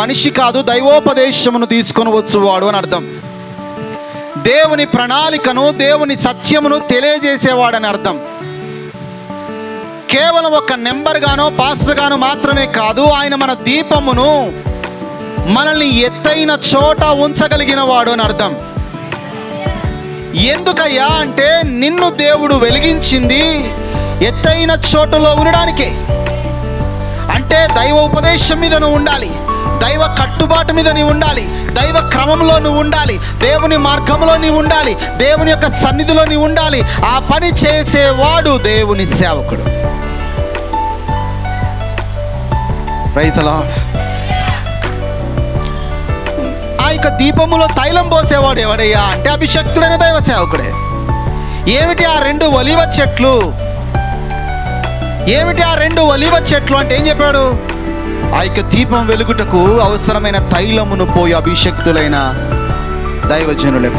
మనిషి కాదు, దైవోపదేశమును తీసుకొని వచ్చువాడు అని అర్థం. దేవుని ప్రణాళికను, దేవుని సత్యమును తెలియజేసేవాడని అర్థం. కేవలం ఒక నెంబర్ గానో పాస్టర్ గానో మాత్రమే కాదు, ఆయన మన దీపమును మనల్ని ఎత్తైన చోట ఉంచగలిగిన వాడు అని అర్థం. ఎందుకయ్యా అంటే నిన్ను దేవుడు వెలిగించింది ఎత్తైన చోటులో ఉండడానికే. అంటే దైవ ఉపదేశం మీద నువ్వు ఉండాలి, దైవ కట్టుబాటు మీద నీవు ఉండాలి, దైవ క్రమంలో నువ్వు ఉండాలి, దేవుని మార్గంలో నీవు ఉండాలి, దేవుని యొక్క సన్నిధిలో నీవు ఉండాలి. ఆ పని చేసేవాడు దేవుని సేవకుడు. Praise the lord. ఆ యొక్క దీపములో తైలం పోసేవాడు ఎవడయ్యా అంటే అభిషక్తుడైన దైవ సేవకుడే. ఏమిటి ఆ రెండు ఒలీవ చెట్లు? ఏమిటి ఆ రెండు ఒలీవ చెట్లు అంటే ఏం చెప్పాడు? ఆ యొక్క దీపం వెలుగుటకు అవసరమైన తైలమును పోయి అభిషక్తులైన దైవజనులే.